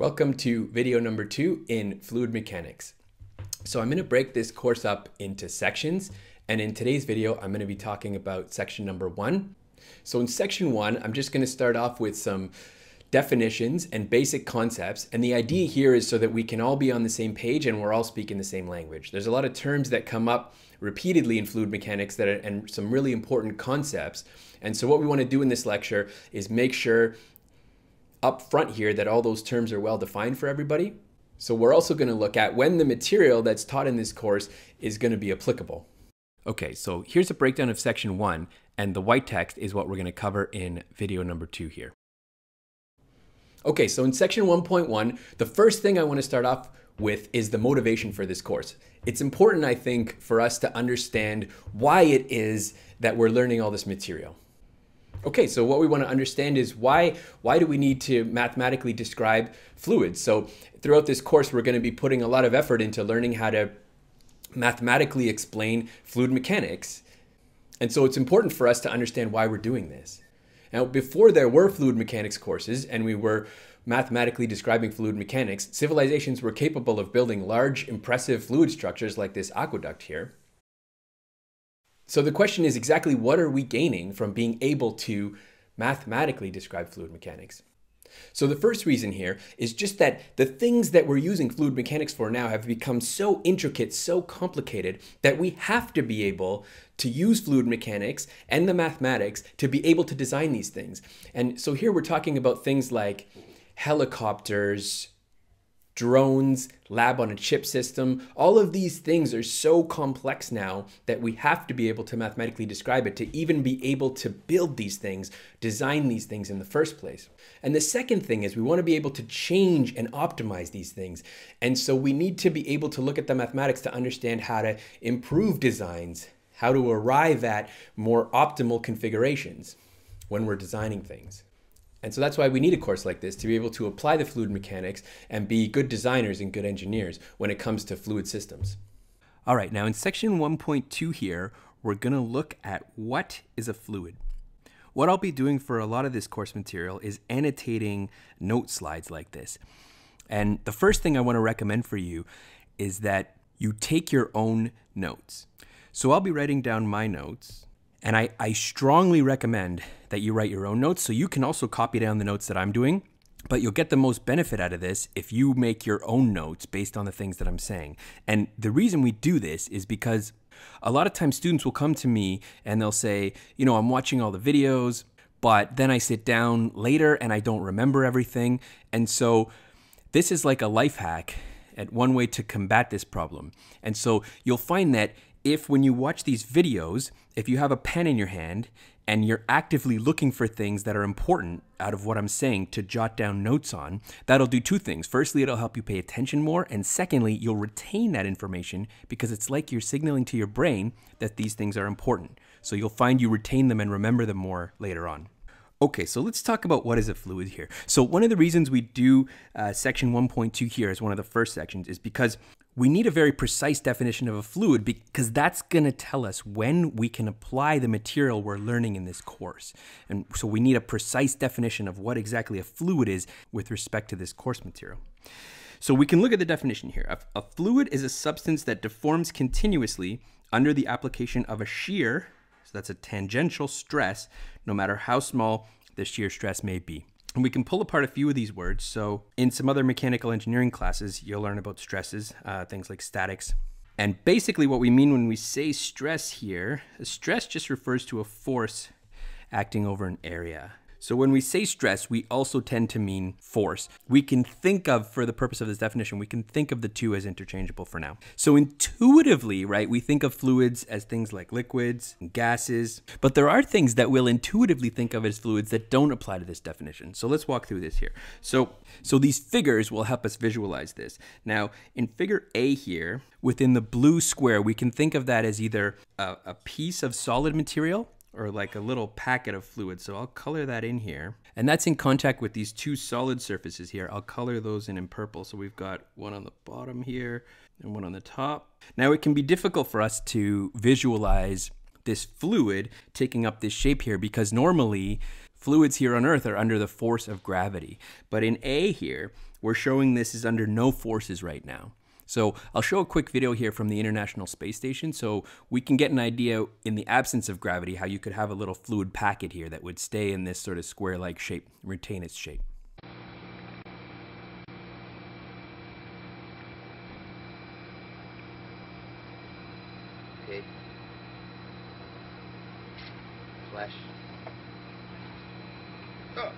Welcome to video number 2 in fluid mechanics. So I'm going to break this course up into sections, and in today's video I'm going to be talking about section number 1. So in section 1 I'm just going to start off with some definitions and basic concepts, and the idea here is so that we can all be on the same page and we're all speaking the same language. There's a lot of terms that come up repeatedly in fluid mechanics and some really important concepts, and so what we want to do in this lecture is make sure up front here that all those terms are well defined for everybody. So we're also going to look at when the material that's taught in this course is going to be applicable. Okay, so here's a breakdown of section 1, and the white text is what we're going to cover in video number 2 here. Okay, so in section 1.1, the first thing I want to start off with is the motivation for this course. It's important, I think, for us to understand why it is that we're learning all this material. Okay, so what we want to understand is why do we need to mathematically describe fluids? So throughout this course, we're going to be putting a lot of effort into learning how to mathematically explain fluid mechanics. And so it's important for us to understand why we're doing this. Now, before there were fluid mechanics courses and we were mathematically describing fluid mechanics, civilizations were capable of building large, impressive fluid structures like this aqueduct here. So the question is exactly what are we gaining from being able to mathematically describe fluid mechanics? So the first reason here is just that the things that we're using fluid mechanics for now have become so intricate, so complicated, that we have to be able to use fluid mechanics and the mathematics to be able to design these things. And so here we're talking about things like helicopters, drones, lab on a chip system. All of these things are so complex now that we have to be able to mathematically describe it to even be able to build these things, design these things in the first place. And the second thing is we want to be able to change and optimize these things. And so we need to be able to look at the mathematics to understand how to improve designs, how to arrive at more optimal configurations when we're designing things. And so that's why we need a course like this, to be able to apply the fluid mechanics and be good designers and good engineers when it comes to fluid systems. All right, now in section 1.2 here, we're going to look at what is a fluid. What I'll be doing for a lot of this course material is annotating note slides like this. And the first thing I want to recommend for you is that you take your own notes. So I'll be writing down my notes. And I strongly recommend that you write your own notes, so you can also copy down the notes that I'm doing, but you'll get the most benefit out of this if you make your own notes based on the things that I'm saying. And the reason we do this is because a lot of times students will come to me and they'll say, you know, I'm watching all the videos, but then I sit down later and I don't remember everything. And so this is like a life hack and one way to combat this problem. And so you'll find that if when you watch these videos, if you have a pen in your hand and you're actively looking for things that are important out of what I'm saying to jot down notes on, that'll do two things. Firstly, it'll help you pay attention more. And secondly, you'll retain that information because it's like you're signaling to your brain that these things are important. So you'll find you retain them and remember them more later on. Okay, so let's talk about what is a fluid here. So one of the reasons we do section 1.2 here as one of the first sections is because we need a very precise definition of a fluid, because that's going to tell us when we can apply the material we're learning in this course. And so we need a precise definition of what exactly a fluid is with respect to this course material. So we can look at the definition here. A fluid is a substance that deforms continuously under the application of a shear, so that's a tangential stress, no matter how small the shear stress may be. And we can pull apart a few of these words. So in some other mechanical engineering classes, you'll learn about stresses, things like statics. And basically what we mean when we say stress here, stress just refers to a force acting over an area. So when we say stress, we also tend to mean force. We can think of, for the purpose of this definition, we can think of the two as interchangeable for now. So intuitively, right, we think of fluids as things like liquids and gases, but there are things that we'll intuitively think of as fluids that don't apply to this definition. So let's walk through this here. So these figures will help us visualize this. Now, in figure A here, within the blue square, we can think of that as either a piece of solid material or like a little packet of fluid. So I'll color that in here. And that's in contact with these two solid surfaces here. I'll color those in purple. So we've got one on the bottom here and one on the top. Now it can be difficult for us to visualize this fluid taking up this shape here because normally fluids here on Earth are under the force of gravity. But in A here, we're showing this is under no forces right now. So I'll show a quick video here from the International Space Station so we can get an idea in the absence of gravity how you could have a little fluid packet here that would stay in this sort of square-like shape, retain its shape. Okay. Flash. Oh.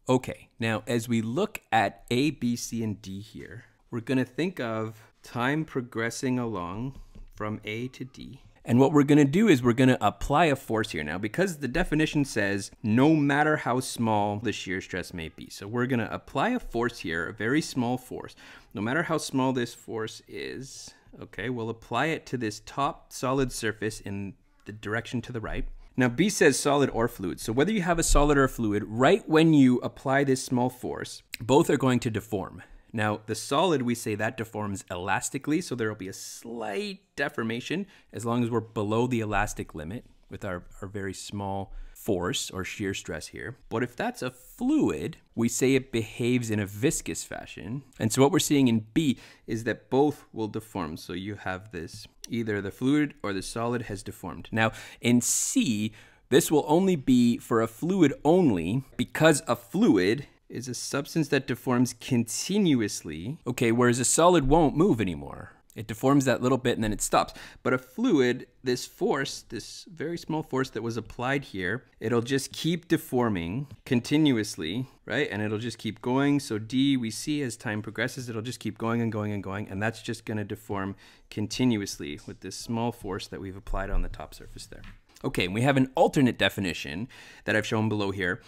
Okay, now as we look at A, B, C, and D here, we're going to think of time progressing along from A to D. And what we're going to do is we're going to apply a force here now because the definition says no matter how small the shear stress may be. So we're going to apply a force here, a very small force. No matter how small this force is, okay, we'll apply it to this top solid surface in the direction to the right. Now B says solid or fluid. So whether you have a solid or a fluid, right when you apply this small force, both are going to deform. Now the solid, we say that deforms elastically, so there will be a slight deformation as long as we're below the elastic limit with our very small force or shear stress here. But if that's a fluid, we say it behaves in a viscous fashion. And so what we're seeing in B is that both will deform. So you have this, either the fluid or the solid has deformed. Now in C, this will only be for a fluid only because a fluid is a substance that deforms continuously, okay, whereas a solid won't move anymore. It deforms that little bit and then it stops. But a fluid, this force, this very small force that was applied here, it'll just keep deforming continuously, right? And it'll just keep going. So D, we see as time progresses, it'll just keep going and going and going. And that's just going to deform continuously with this small force that we've applied on the top surface there. Okay, and we have an alternate definition that I've shown below here,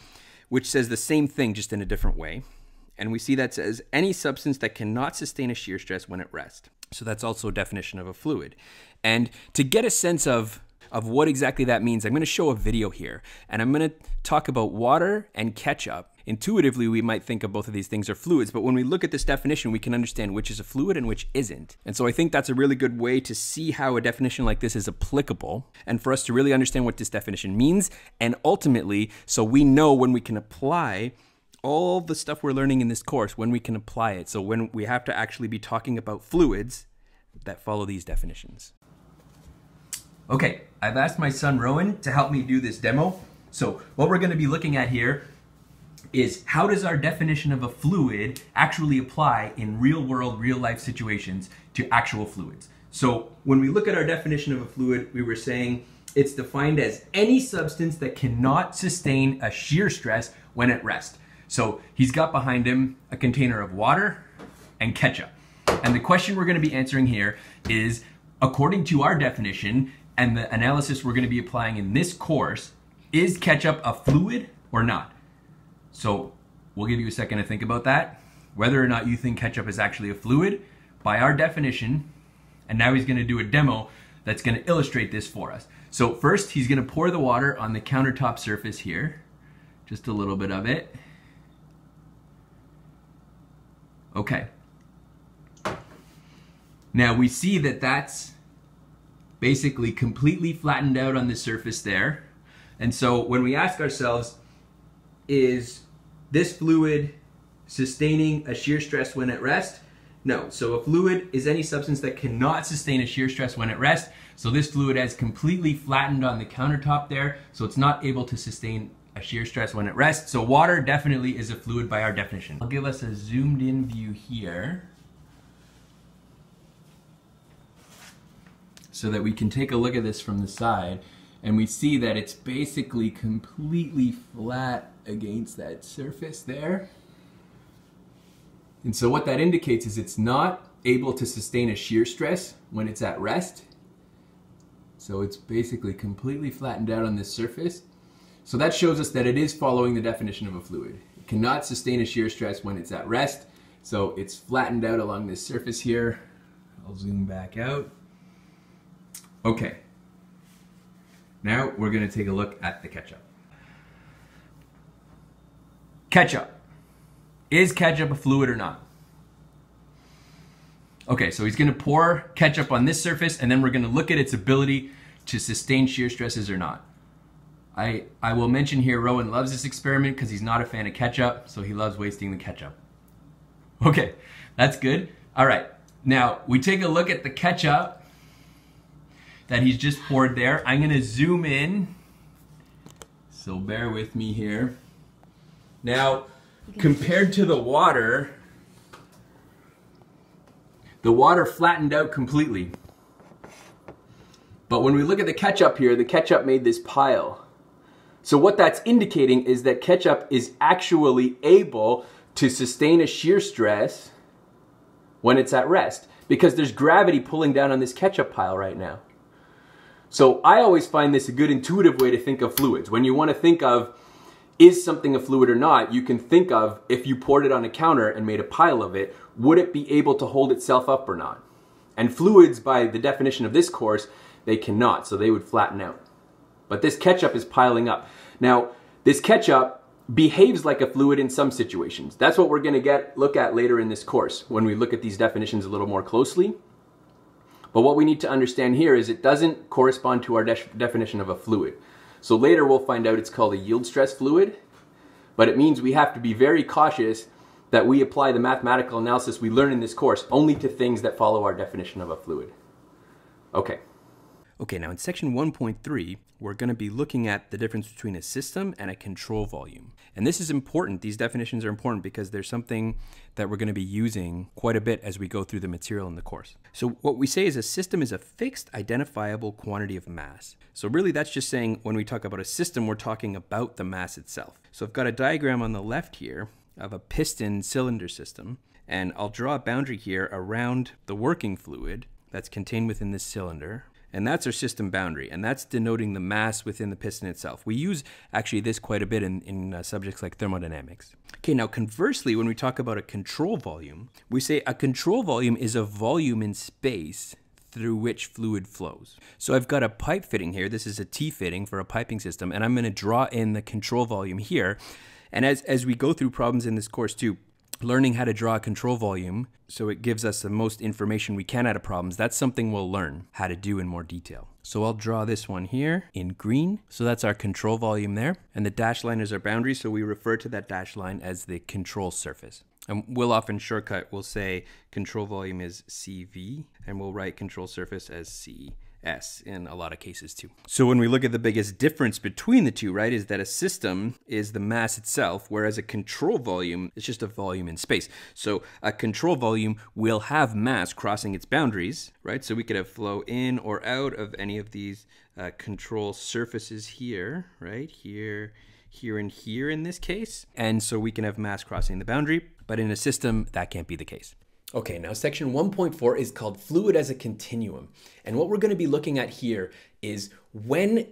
which says the same thing just in a different way. And we see that says any substance that cannot sustain a shear stress when at rest. So that's also a definition of a fluid. And to get a sense of what exactly that means, I'm going to show a video here. And I'm going to talk about water and ketchup. Intuitively, we might think of both of these things are fluids, but when we look at this definition, we can understand which is a fluid and which isn't. And so I think that's a really good way to see how a definition like this is applicable and for us to really understand what this definition means. And ultimately, so we know when we can apply all the stuff we're learning in this course, when we can apply it. So when we have to actually be talking about fluids that follow these definitions. Okay, I've asked my son Rowan to help me do this demo. So what we're going to be looking at here is how does our definition of a fluid actually apply in real world, real life situations to actual fluids. So when we look at our definition of a fluid, we were saying it's defined as any substance that cannot sustain a shear stress when at rest. So he's got behind him a container of water and ketchup. And the question we're going to be answering here is, according to our definition and the analysis we're going to be applying in this course, is ketchup a fluid or not? So we'll give you a second to think about that, whether or not you think ketchup is actually a fluid by our definition. And now he's going to do a demo that's going to illustrate this for us. So first, he's going to pour the water on the countertop surface here, just a little bit of it. Okay. Now we see that that's basically completely flattened out on the surface there. And so when we ask ourselves, is this fluid sustaining a shear stress when at rest? No. So a fluid is any substance that cannot sustain a shear stress when at rest. So this fluid has completely flattened on the countertop there, so it's not able to sustain a shear stress when at rest. So water definitely is a fluid by our definition. I'll give us a zoomed in view here so that we can take a look at this from the side, and we see that it's basically completely flat against that surface there. And so what that indicates is it's not able to sustain a shear stress when it's at rest. So it's basically completely flattened out on this surface. So that shows us that it is following the definition of a fluid. It cannot sustain a shear stress when it's at rest. So it's flattened out along this surface here. I'll zoom back out. Okay. Now we're going to take a look at the ketchup. Ketchup. Is ketchup a fluid or not? Okay, so he's going to pour ketchup on this surface, and then we're going to look at its ability to sustain shear stresses or not. I will mention here Rowan loves this experiment because he's not a fan of ketchup, so he loves wasting the ketchup. Okay, that's good. All right, now we take a look at the ketchup that he's just poured there. I'm gonna zoom in, so bear with me here. Now, compared to the water flattened out completely. But when we look at the ketchup here, the ketchup made this pile. So what that's indicating is that ketchup is actually able to sustain a shear stress when it's at rest, because there's gravity pulling down on this ketchup pile right now. So I always find this a good intuitive way to think of fluids. When you want to think of, is something a fluid or not, you can think of, if you poured it on a counter and made a pile of it, would it be able to hold itself up or not? And fluids, by the definition of this course, they cannot, so they would flatten out. But this ketchup is piling up. Now, this ketchup behaves like a fluid in some situations. That's what we're going to look at later in this course when we look at these definitions a little more closely. But what we need to understand here is it doesn't correspond to our definition of a fluid. So later we'll find out it's called a yield stress fluid, but it means we have to be very cautious that we apply the mathematical analysis we learn in this course only to things that follow our definition of a fluid. Okay. Okay, now in section 1.3, we're going to be looking at the difference between a system and a control volume. And this is important. These definitions are important because there's something that we're going to be using quite a bit as we go through the material in the course. So what we say is a system is a fixed identifiable quantity of mass. So really that's just saying when we talk about a system, we're talking about the mass itself. So I've got a diagram on the left here of a piston cylinder system, and I'll draw a boundary here around the working fluid that's contained within this cylinder. And that's our system boundary, and that's denoting the mass within the piston itself. We use actually this quite a bit in subjects like thermodynamics. Okay, now conversely, when we talk about a control volume, we say a control volume is a volume in space through which fluid flows. So I've got a pipe fitting here. This is a T-fitting for a piping system, and I'm going to draw in the control volume here. And as we go through problems in this course too, learning how to draw a control volume so it gives us the most information we can out of problems, that's something we'll learn how to do in more detail. So I'll draw this one here in green. So that's our control volume there. And the dashed line is our boundary, so we refer to that dashed line as the control surface. And we'll often shortcut, we'll say control volume is CV, and we'll write control surface as CS in a lot of cases too. So when we look at the biggest difference between the two, right, is that a system is the mass itself, whereas a control volume is just a volume in space. So a control volume will have mass crossing its boundaries, right? So we could have flow in or out of any of these control surfaces here, right? Here, and here in this case. And so we can have mass crossing the boundary, but in a system, that can't be the case. Okay, now section 1.4 is called fluid as a continuum. And what we're going to be looking at here is when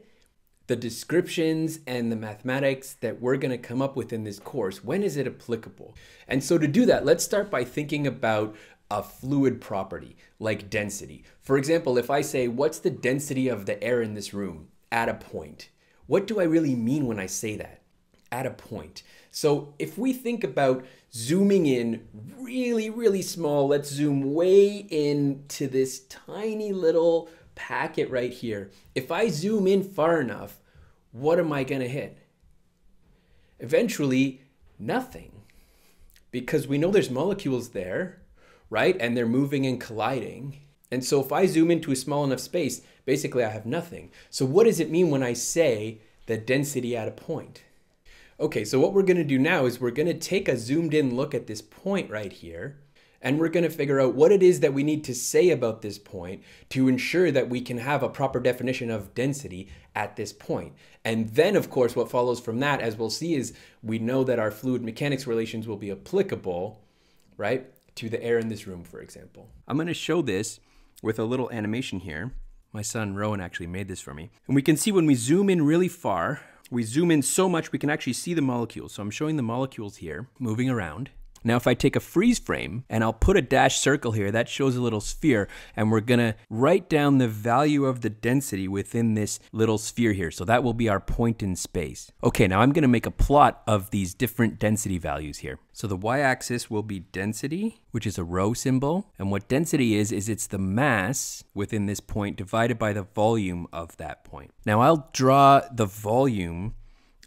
the descriptions and the mathematics that we're going to come up with in this course, when is it applicable? And so to do that, let's start by thinking about a fluid property like density. For example, if I say, what's the density of the air in this room at a point? What do I really mean when I say that? At a point. So if we think about zooming in really, really small, let's zoom way into this tiny little packet right here. If I zoom in far enough, what am I going to hit? Eventually, nothing. Because we know there's molecules there, right? And they're moving and colliding. And so if I zoom into a small enough space, basically I have nothing. So what does it mean when I say the density at a point? Okay, so what we're going to do now is we're going to take a zoomed in look at this point right here, and we're going to figure out what it is that we need to say about this point to ensure that we can have a proper definition of density at this point. And then, of course, what follows from that, as we'll see, is we know that our fluid mechanics relations will be applicable, right, to the air in this room, for example. I'm going to show this with a little animation here. My son Rowan actually made this for me. And we can see when we zoom in really far, we zoom in so much we can actually see the molecules. So I'm showing the molecules here moving around. Now if I take a freeze frame and I'll put a dashed circle here, that shows a little sphere, and we're gonna write down the value of the density within this little sphere here. So that will be our point in space. Okay, now I'm gonna make a plot of these different density values here. So the y-axis will be density, which is a rho symbol. And what density is it's the mass within this point divided by the volume of that point. Now I'll draw the volume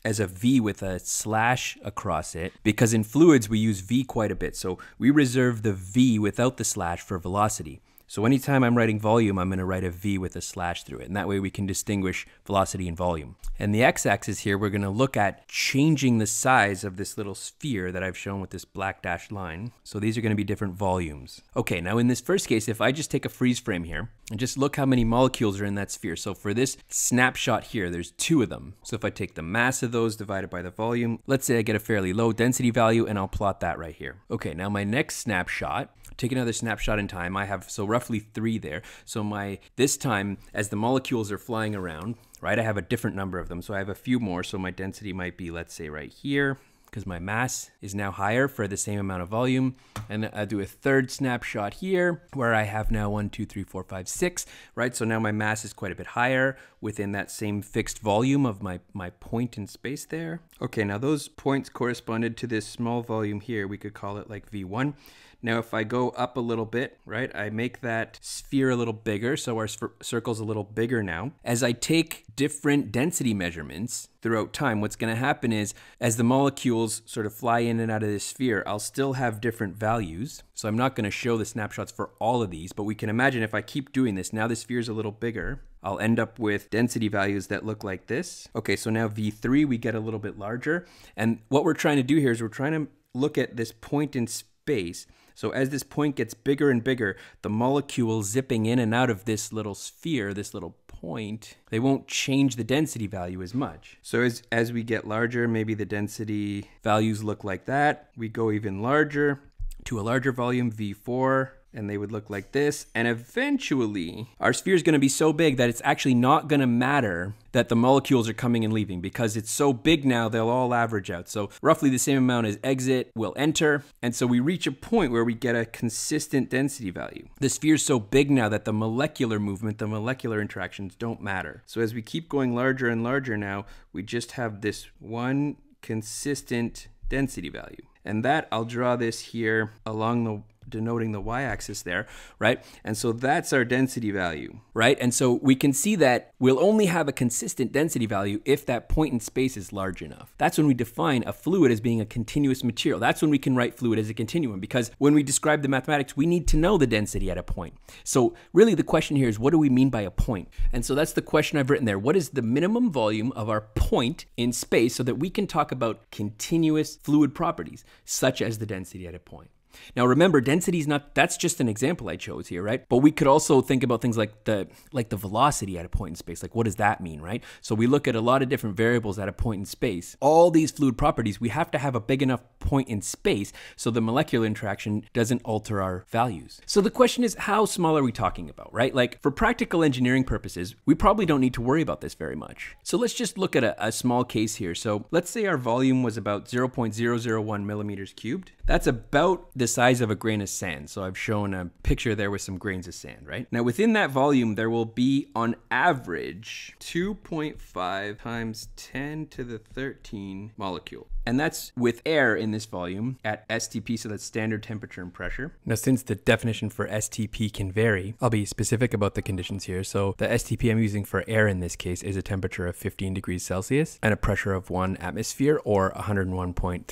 as a V with a slash across it, because in fluids we use V quite a bit. So we reserve the V without the slash for velocity. So anytime I'm writing volume, I'm going to write a V with a slash through it. And that way we can distinguish velocity and volume. And the x-axis here, we're going to look at changing the size of this little sphere that I've shown with this black dashed line. So these are going to be different volumes. Okay, now in this first case, if I just take a freeze frame here and just look how many molecules are in that sphere. So for this snapshot here, there's 2 of them. So if I take the mass of those divided by the volume, let's say I get a fairly low density value, and I'll plot that right here. Okay, now my next snapshot, take another snapshot in time. I have roughly 3 there. So this time, as the molecules are flying around, right, I have a different number of them. So I have a few more. So my density might be, let's say right here, because my mass is now higher for the same amount of volume. And I'll do a third snapshot here where I have now 1, 2, 3, 4, 5, 6, right? So now my mass is quite a bit higher within that same fixed volume of my point in space there. Okay, now those points corresponded to this small volume here. We could call it like V1. Now, if I go up a little bit, right, I make that sphere a little bigger, so our circle's a little bigger now. As I take different density measurements throughout time, what's going to happen is, as the molecules sort of fly in and out of this sphere, I'll still have different values. So I'm not going to show the snapshots for all of these, but we can imagine if I keep doing this, now the sphere's a little bigger, I'll end up with density values that look like this. Okay, so now V3, we get a little bit larger. And what we're trying to do here is we're trying to look at this point in space. So as this point gets bigger and bigger, the molecules zipping in and out of this little sphere, this little point, they won't change the density value as much. So as we get larger, maybe the density values look like that. We go even larger to a larger volume, V4, and they would look like this. And eventually, our sphere is going to be so big that it's actually not going to matter that the molecules are coming and leaving, because it's so big now, they'll all average out. So roughly the same amount as exit will enter. And so we reach a point where we get a consistent density value. The sphere is so big now that the molecular movement, the molecular interactions don't matter. So as we keep going larger and larger now, we just have this one consistent density value. And that, I'll draw this here along the denoting the y-axis there, right? And so that's our density value, right? And so we can see that we'll only have a consistent density value if that point in space is large enough. That's when we define a fluid as being a continuous material. That's when we can write fluid as a continuum, because when we describe the mathematics, we need to know the density at a point. So really the question here is, what do we mean by a point? And so that's the question I've written there. What is the minimum volume of our point in space so that we can talk about continuous fluid properties, such as the density at a point? Now remember, density is not, that's just an example I chose here, right? But we could also think about things like the velocity at a point in space. Like, what does that mean, right? So we look at a lot of different variables at a point in space. All these fluid properties, we have to have a big enough point in space so the molecular interaction doesn't alter our values. So the question is, how small are we talking about, right? Like, for practical engineering purposes, we probably don't need to worry about this very much. So let's just look at a small case here. So let's say our volume was about 0.001 millimeters cubed. That's about the size of a grain of sand. So I've shown a picture there with some grains of sand, right? Now within that volume, there will be on average 2.5 times 10 to the 13 molecule. And that's with air in this volume at STP, so that's standard temperature and pressure. Now, since the definition for STP can vary, I'll be specific about the conditions here. So the STP I'm using for air in this case is a temperature of 15 degrees Celsius and a pressure of 1 atmosphere, or 101.325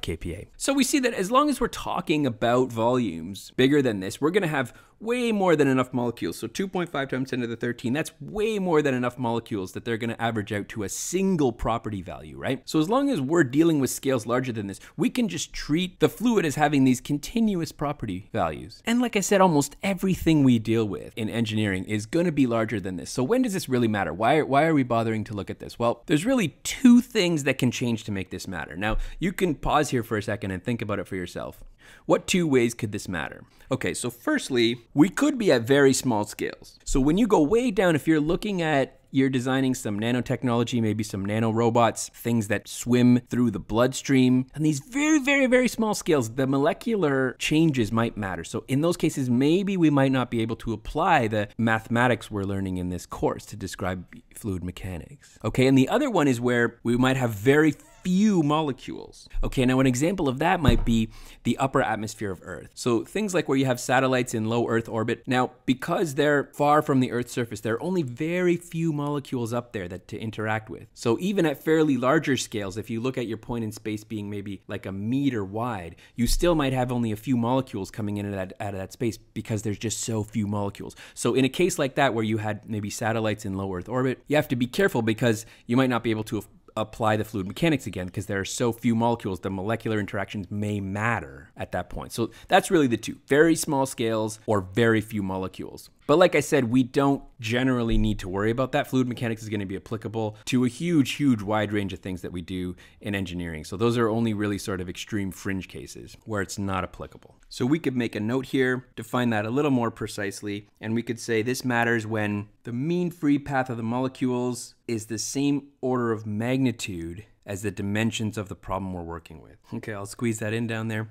kPa. So we see that as long as we're talking about volumes bigger than this, we're gonna have way more than enough molecules. So 2.5 times 10 to the 13, that's way more than enough molecules that they're gonna average out to a single property value, right? So as long as we're dealing with scales larger than this, we can just treat the fluid as having these continuous property values. And like I said, almost everything we deal with in engineering is gonna be larger than this. So when does this really matter? Why are we bothering to look at this? Well, there's really 2 things that can change to make this matter. Now, you can pause here for a second and think about it for yourself. What 2 ways could this matter? Okay, so firstly, we could be at very small scales. So when you go way down, if you're looking at you're designing some nanotechnology, maybe some nanorobots, things that swim through the bloodstream. And these very, very, very small scales, the molecular changes might matter. So in those cases, maybe we might not be able to apply the mathematics we're learning in this course to describe fluid mechanics. Okay, and the other one is where we might have very few molecules. Okay, now an example of that might be the upper atmosphere of Earth. So things like where you have satellites in low Earth orbit. Now, because they're far from the Earth's surface, there are only very few molecules up there that to interact with. So even at fairly larger scales, if you look at your point in space being maybe like a meter wide, you still might have only a few molecules coming in out of that space because there's just so few molecules. So in a case like that where you had maybe satellites in low Earth orbit, you have to be careful because you might not be able to apply the fluid mechanics again because there are so few molecules, the molecular interactions may matter at that point. So that's really the two, very small scales or very few molecules. But like I said, we don't generally need to worry about that. Fluid mechanics is going to be applicable to a huge, huge wide range of things that we do in engineering. So those are only really sort of extreme fringe cases where it's not applicable. So we could make a note here, define that a little more precisely, and we could say this matters when the mean free path of the molecules is the same order of magnitude as the dimensions of the problem we're working with. Okay, I'll squeeze that in down there.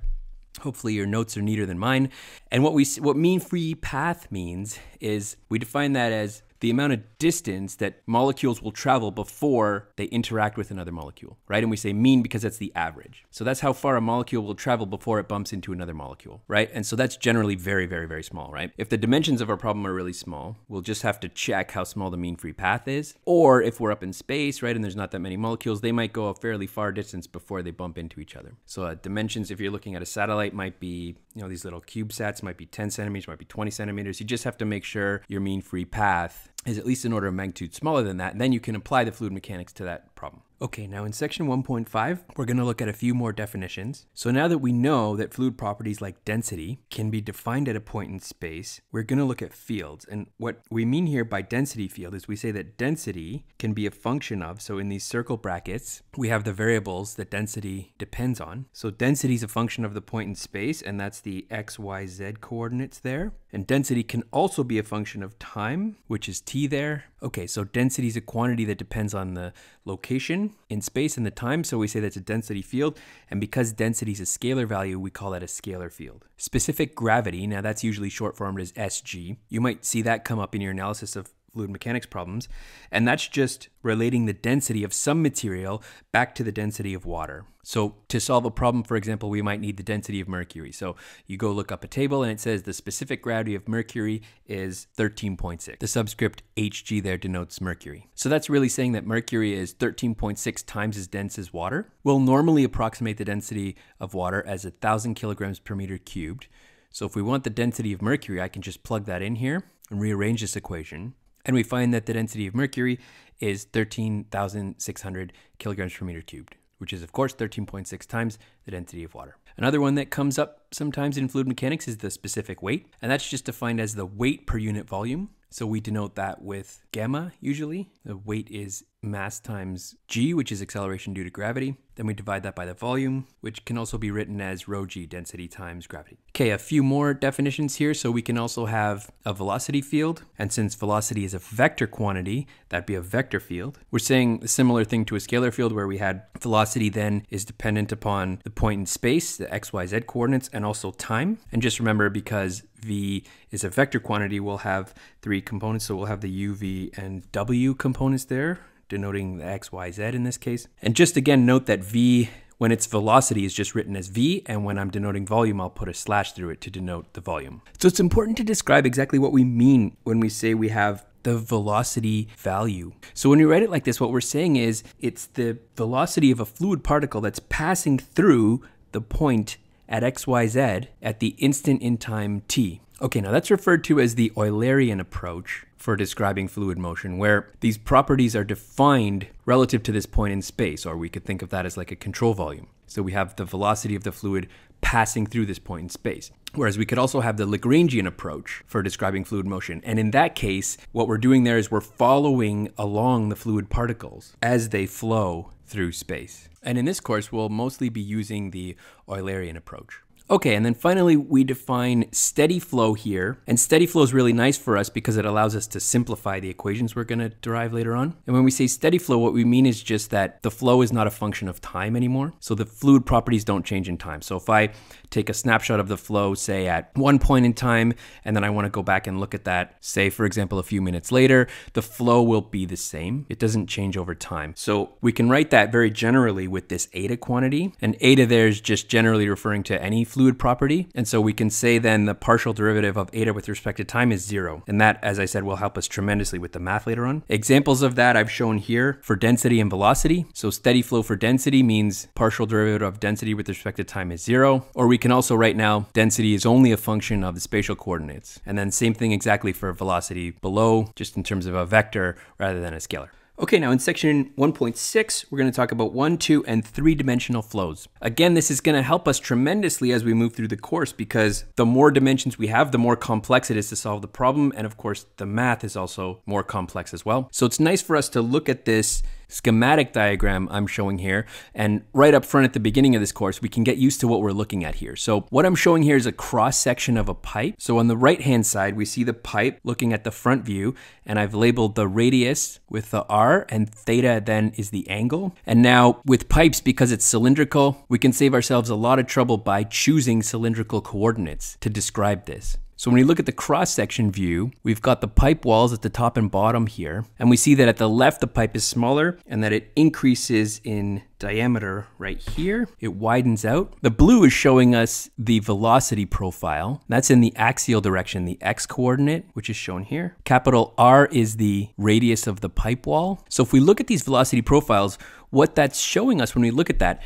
Hopefully your notes are neater than mine. And what mean free path means is we define that as the amount of distance that molecules will travel before they interact with another molecule, right? And we say mean because that's the average. So that's how far a molecule will travel before it bumps into another molecule, right? And so that's generally very, very, very small, right? If the dimensions of our problem are really small, we'll just have to check how small the mean free path is. Or if we're up in space, right, and there's not that many molecules, they might go a fairly far distance before they bump into each other. So dimensions, if you're looking at a satellite, might be, these little CubeSats might be 10 centimeters, might be 20 centimeters. You just have to make sure your mean free path is at least an order of magnitude smaller than that, and then you can apply the fluid mechanics to that problem. Okay, now in section 1.5, we're going to look at a few more definitions. So now that we know that fluid properties like density can be defined at a point in space, we're going to look at fields. And what we mean here by density field is we say that density can be a function of, so in these circle brackets, we have the variables that density depends on. So density is a function of the point in space, and that's the x, y, z coordinates there. And density can also be a function of time, which is t there. Okay, so density is a quantity that depends on the location in space and the time, so we say that's a density field. And because density is a scalar value, we call that a scalar field. Specific gravity, now that's usually short formed as SG. You might see that come up in your analysis of fluid mechanics problems, and that's just relating the density of some material back to the density of water. So to solve a problem, for example, we might need the density of mercury. So you go look up a table and it says the specific gravity of mercury is 13.6. The subscript Hg there denotes mercury. So that's really saying that mercury is 13.6 times as dense as water. We'll normally approximate the density of water as 1,000 kilograms per meter cubed. So if we want the density of mercury, I can just plug that in here and rearrange this equation. And we find that the density of mercury is 13,600 kilograms per meter cubed, which is of course 13.6 times the density of water. Another one that comes up sometimes in fluid mechanics is the specific weight, and that's just defined as the weight per unit volume. So we denote that with gamma usually. The weight is mass times g, which is acceleration due to gravity. Then we divide that by the volume, which can also be written as rho g, density times gravity. Okay, a few more definitions here. So we can also have a velocity field. And since velocity is a vector quantity, that'd be a vector field. We're saying a similar thing to a scalar field where we had velocity then is dependent upon the point in space, the x, y, z coordinates, and also time. And just remember, because v is a vector quantity, we'll have three components. So we'll have the u, v, and w components there, denoting the x, y, z in this case. And just again, note that v, when its velocity, is just written as v, and when I'm denoting volume, I'll put a slash through it to denote the volume. So it's important to describe exactly what we mean when we say we have the velocity value. So when we write it like this, what we're saying is it's the velocity of a fluid particle that's passing through the point at x, y, z at the instant in time t. Okay, now that's referred to as the Eulerian approach for describing fluid motion, where these properties are defined relative to this point in space, or we could think of that as like a control volume. So we have the velocity of the fluid passing through this point in space. Whereas we could also have the Lagrangian approach for describing fluid motion. And in that case, what we're doing there is we're following along the fluid particles as they flow through space. And in this course, we'll mostly be using the Eulerian approach. Okay, and then finally we define steady flow here. And steady flow is really nice for us because it allows us to simplify the equations we're going to derive later on. And when we say steady flow, what we mean is just that the flow is not a function of time anymore. So the fluid properties don't change in time. So if I take a snapshot of the flow, say at one point in time, and then I want to go back and look at that, say for example, a few minutes later, the flow will be the same. It doesn't change over time. So we can write that very generally with this eta quantity. And eta there is just generally referring to any fluid property. And so we can say then the partial derivative of eta with respect to time is 0. And that, as I said, will help us tremendously with the math later on. Examples of that I've shown here for density and velocity. So steady flow for density means partial derivative of density with respect to time is 0. Or we can also write now density is only a function of the spatial coordinates. And then same thing exactly for velocity below, just in terms of a vector rather than a scalar. Okay, now in section 1.6, we're going to talk about 1, 2, and 3-dimensional flows. Again, this is going to help us tremendously as we move through the course because the more dimensions we have, the more complex it is to solve the problem. And of course, the math is also more complex as well. So it's nice for us to look at this schematic diagram I'm showing here. And right up front at the beginning of this course, we can get used to what we're looking at here. So what I'm showing here is a cross section of a pipe. So on the right-hand side, we see the pipe looking at the front view, and I've labeled the radius with the R, and theta then is the angle. And now with pipes, because it's cylindrical, we can save ourselves a lot of trouble by choosing cylindrical coordinates to describe this. So when we look at the cross-section view, we've got the pipe walls at the top and bottom here. And we see that at the left, the pipe is smaller and that it increases in diameter right here. It widens out. The blue is showing us the velocity profile. That's in the axial direction, the x coordinate, which is shown here. Capital R is the radius of the pipe wall. So if we look at these velocity profiles, what that's showing us when we look at that,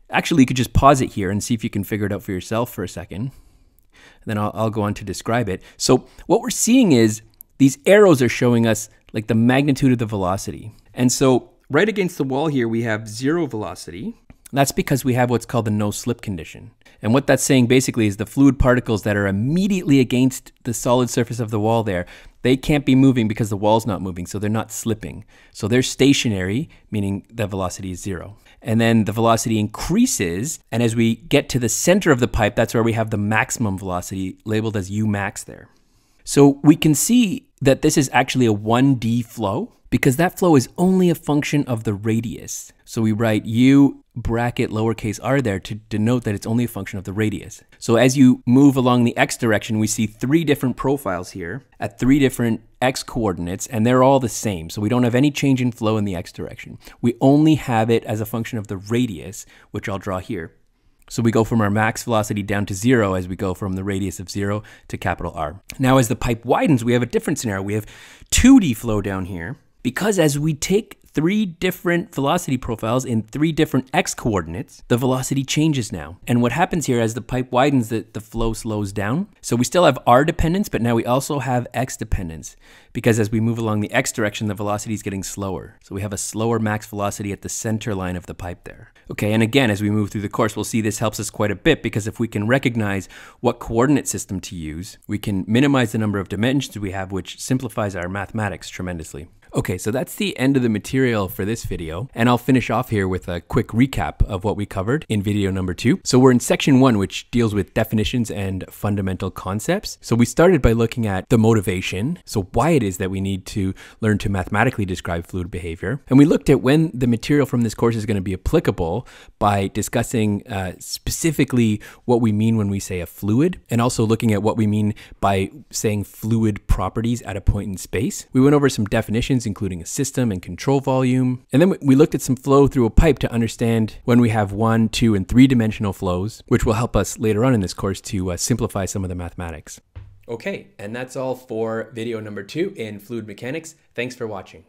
actually you could just pause it here and see if you can figure it out for yourself for a second. Then I'll go on to describe it. So what we're seeing is these arrows are showing us like the magnitude of the velocity. And so right against the wall here, we have 0 velocity. That's because we have what's called the no slip condition. And what that's saying basically is the fluid particles that are immediately against the solid surface of the wall there, they can't be moving because the wall's not moving, so they're not slipping. So they're stationary, meaning the velocity is 0. And then the velocity increases, and as we get to the center of the pipe, that's where we have the maximum velocity labeled as U max there. So we can see that this is actually a 1D flow because that flow is only a function of the radius. So we write U bracket lowercase r there to denote that it's only a function of the radius. So as you move along the x direction, we see 3 different profiles here at 3 different x coordinates, and they're all the same. So we don't have any change in flow in the x direction. We only have it as a function of the radius, which I'll draw here. So we go from our max velocity down to 0 as we go from the radius of 0 to capital R. Now as the pipe widens, we have a different scenario. We have 2D flow down here because as we take 3 different velocity profiles in 3 different x coordinates, the velocity changes now. And what happens here as the pipe widens, the flow slows down. So we still have r dependence, but now we also have x dependence because as we move along the x direction, the velocity is getting slower. So we have a slower max velocity at the center line of the pipe there. Okay, and again, as we move through the course, we'll see this helps us quite a bit because if we can recognize what coordinate system to use, we can minimize the number of dimensions we have, which simplifies our mathematics tremendously. Okay, so that's the end of the material for this video, and I'll finish off here with a quick recap of what we covered in video number 2. So we're in section 1, which deals with definitions and fundamental concepts. So we started by looking at the motivation, so why it is that we need to learn to mathematically describe fluid behavior. And we looked at when the material from this course is going to be applicable by discussing specifically what we mean when we say a fluid, and also looking at what we mean by saying fluid properties at a point in space. We went over some definitions, including a system and control volume. And then we looked at some flow through a pipe to understand when we have 1, 2, and 3-dimensional flows, which will help us later on in this course to simplify some of the mathematics. Okay, and that's all for video number 2 in fluid mechanics. Thanks for watching.